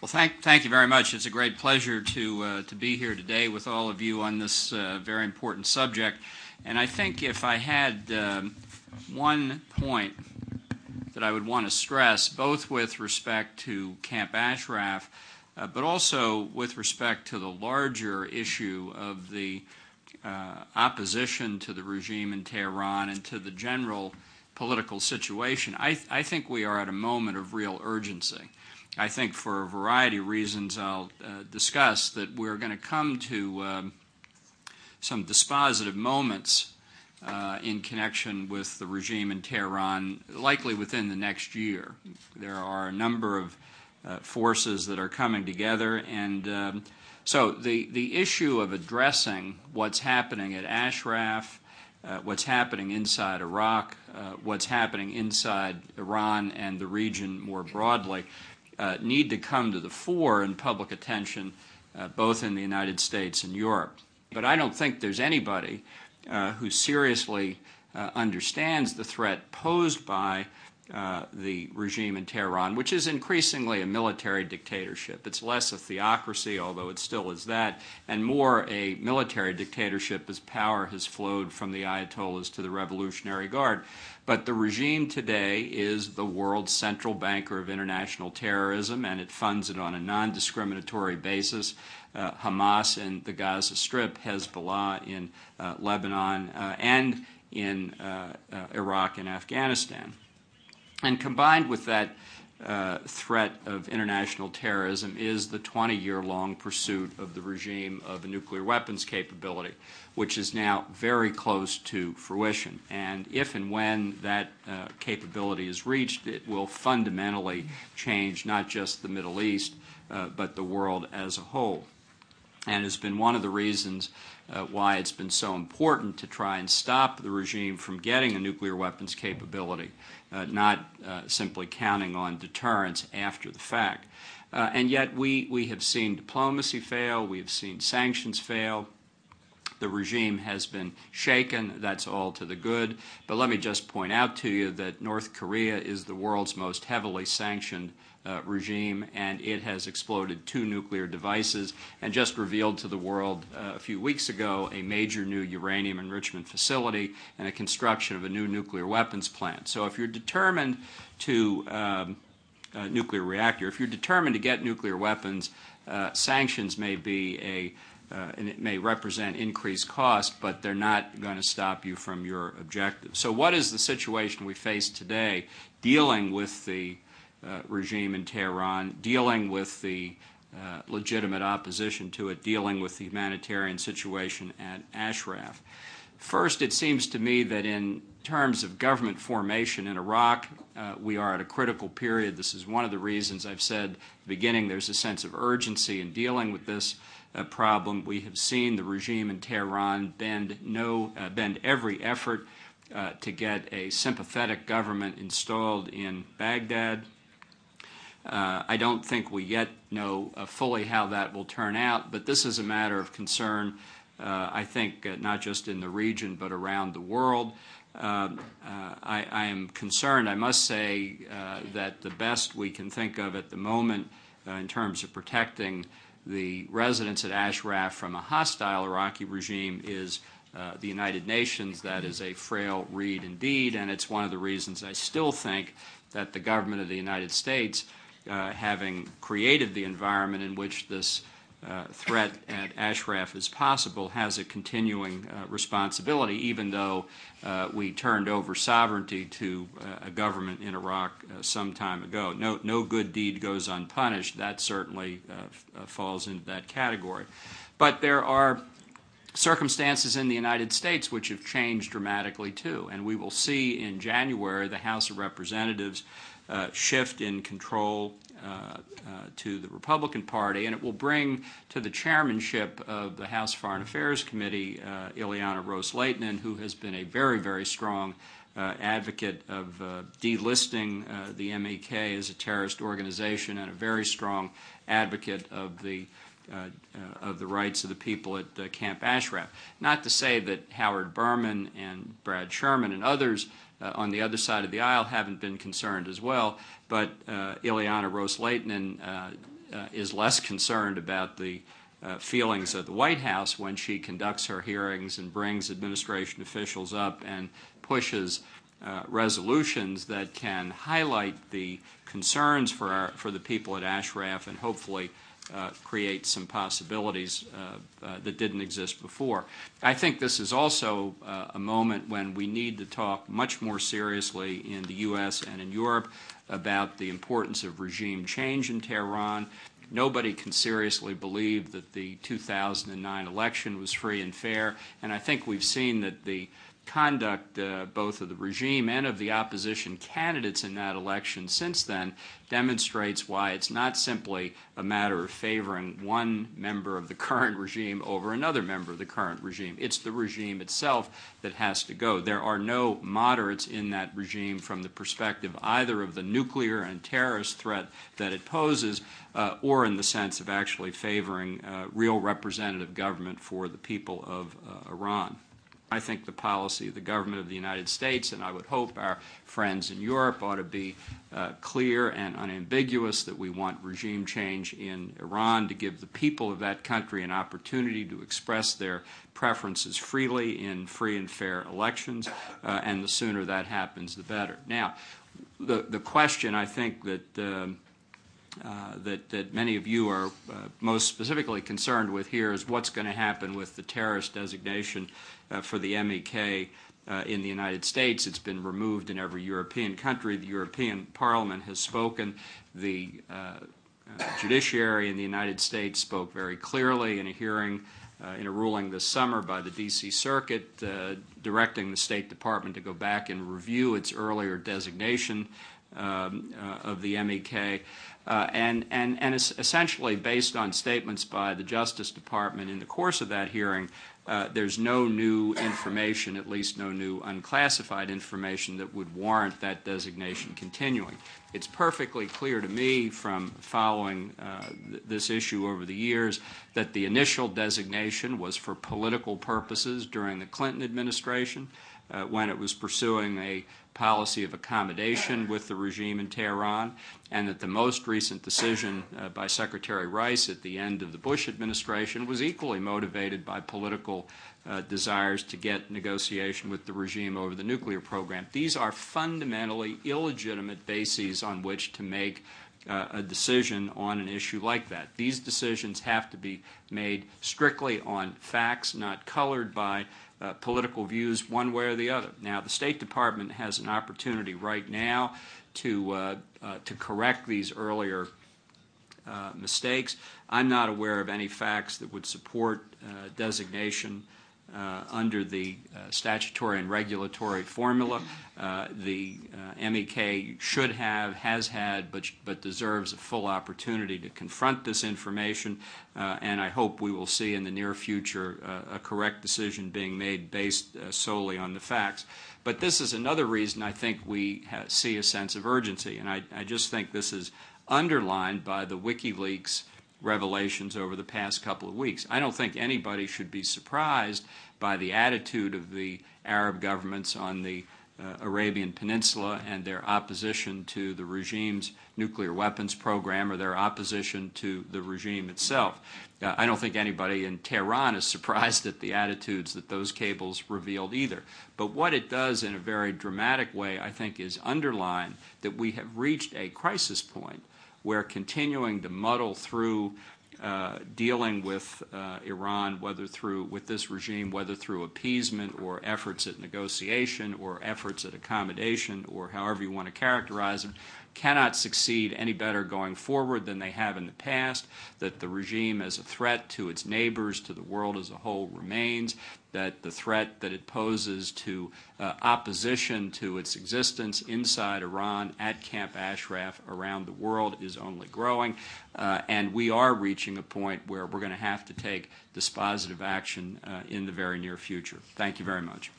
Well, thank you very much. It's a great pleasure to be here today with all of you on this very important subject. And I think if I had one point that I would want to stress, both with respect to Camp Ashraf, but also with respect to the larger issue of the opposition to the regime in Tehran and to the general political situation, I think we are at a moment of real urgency. I think for a variety of reasons I'll discuss that we're going to come to some dispositive moments in connection with the regime in Tehran, likely within the next year. There are a number of forces that are coming together, and so the issue of addressing what's happening at Ashraf, what's happening inside Iraq, what's happening inside Iran and the region more broadly, need to come to the fore in public attention, both in the United States and Europe. But I don't think there's anybody who seriously understands the threat posed by the regime in Tehran, which is increasingly a military dictatorship. It's less a theocracy, although it still is that, and more a military dictatorship as power has flowed from the Ayatollahs to the Revolutionary Guard. But the regime today is the world's central banker of international terrorism, and it funds it on a non-discriminatory basis. Hamas in the Gaza Strip, Hezbollah in Lebanon, and in Iraq and Afghanistan. And combined with that threat of international terrorism is the 20-year-long pursuit of the regime of a nuclear weapons capability, which is now very close to fruition. And if and when that capability is reached, it will fundamentally change not just the Middle East, but the world as a whole. And has been one of the reasons why it's been so important to try and stop the regime from getting a nuclear weapons capability, not simply counting on deterrence after the fact. And yet we have seen diplomacy fail, we have seen sanctions fail. The regime has been shaken. That's all to the good. But let me just point out to you that North Korea is the world's most heavily sanctioned regime, and it has exploded 2 nuclear devices and just revealed to the world a few weeks ago a major new uranium enrichment facility and a construction of a new nuclear weapons plant. So if you're determined to nuclear reactor, if you're determined to get nuclear weapons, sanctions may be and it may represent increased cost, but they're not going to stop you from your objective. So what is the situation we face today dealing with the regime in Tehran, dealing with the legitimate opposition to it, dealing with the humanitarian situation at Ashraf? First, it seems to me that in terms of government formation in Iraq, we are at a critical period. This is one of the reasons I've said at the beginning there's a sense of urgency in dealing with this problem. We have seen the regime in Tehran bend every effort to get a sympathetic government installed in Baghdad. I don't think we yet know fully how that will turn out, but this is a matter of concern, I think, not just in the region but around the world. I am concerned, I must say, that the best we can think of at the moment in terms of protecting the residents at Ashraf from a hostile Iraqi regime is the United Nations. That is a frail reed indeed, and it's one of the reasons I still think that the government of the United States, having created the environment in which this threat at Ashraf is possible, has a continuing responsibility, even though we turned over sovereignty to a government in Iraq some time ago. No good deed goes unpunished. That certainly falls into that category. But there are circumstances in the United States which have changed dramatically too, and we will see in January the House of Representatives shift in control to the Republican Party, and it will bring to the chairmanship of the House Foreign Affairs Committee Ileana Ros-Lehtinen, who has been a very, very strong advocate of delisting the MEK as a terrorist organization and a very strong advocate of the rights of the people at Camp Ashraf. Not to say that Howard Berman and Brad Sherman and others on the other side of the aisle haven't been concerned as well, but Ileana Ros-Lehtinen is less concerned about the feelings of the White House when she conducts her hearings and brings administration officials up and pushes resolutions that can highlight the concerns for the people at Ashraf and hopefully create some possibilities that didn't exist before. I think this is also a moment when we need to talk much more seriously in the U.S. and in Europe about the importance of regime change in Tehran. Nobody can seriously believe that the 2009 election was free and fair, and I think we've seen that the conduct both of the regime and of the opposition candidates in that election since then demonstrates why it's not simply a matter of favoring one member of the current regime over another member of the current regime. It's the regime itself that has to go. There are no moderates in that regime from the perspective either of the nuclear and terrorist threat that it poses or in the sense of actually favoring real representative government for the people of Iran. I think the policy of the government of the United States, and I would hope our friends in Europe, ought to be clear and unambiguous that we want regime change in Iran to give the people of that country an opportunity to express their preferences freely in free and fair elections, and the sooner that happens, the better. Now, the question I think that that many of you are most specifically concerned with here is what's going to happen with the terrorist designation for the MEK in the United States. It's been removed in every European country. The European Parliament has spoken. The judiciary in the United States spoke very clearly in a hearing in a ruling this summer by the D.C. Circuit directing the State Department to go back and review its earlier designation of the MEK. And essentially, based on statements by the Justice Department in the course of that hearing, there's no new information, at least no new unclassified information, that would warrant that designation continuing. It's perfectly clear to me from following this issue over the years that the initial designation was for political purposes during the Clinton administration when it was pursuing a policy of accommodation with the regime in Tehran, and that the most recent decision by Secretary Rice at the end of the Bush administration was equally motivated by political desires to get negotiation with the regime over the nuclear program. These are fundamentally illegitimate bases on which to make a decision on an issue like that. These decisions have to be made strictly on facts, not colored by political views one way or the other. Now, the State Department has an opportunity right now to correct these earlier mistakes. I'm not aware of any facts that would support designation under the statutory and regulatory formula. The MEK should have, has had, but deserves a full opportunity to confront this information, and I hope we will see in the near future a correct decision being made based solely on the facts. But this is another reason I think we see a sense of urgency, and I just think this is underlined by the WikiLeaks revelations over the past couple of weeks. I don't think anybody should be surprised by the attitude of the Arab governments on the Arabian Peninsula and their opposition to the regime's nuclear weapons program or their opposition to the regime itself. I don't think anybody in Tehran is surprised at the attitudes that those cables revealed either. But what it does in a very dramatic way, I think, is underline that we have reached a crisis point where continuing to muddle through dealing with Iran, with this regime, whether through appeasement or efforts at negotiation or efforts at accommodation or however you want to characterize them, cannot succeed any better going forward than they have in the past, that the regime as a threat to its neighbors, to the world as a whole remains, that the threat that it poses to opposition to its existence inside Iran, at Camp Ashraf, around the world is only growing, and we are reaching a point where we're going to have to take dispositive action in the very near future. Thank you very much.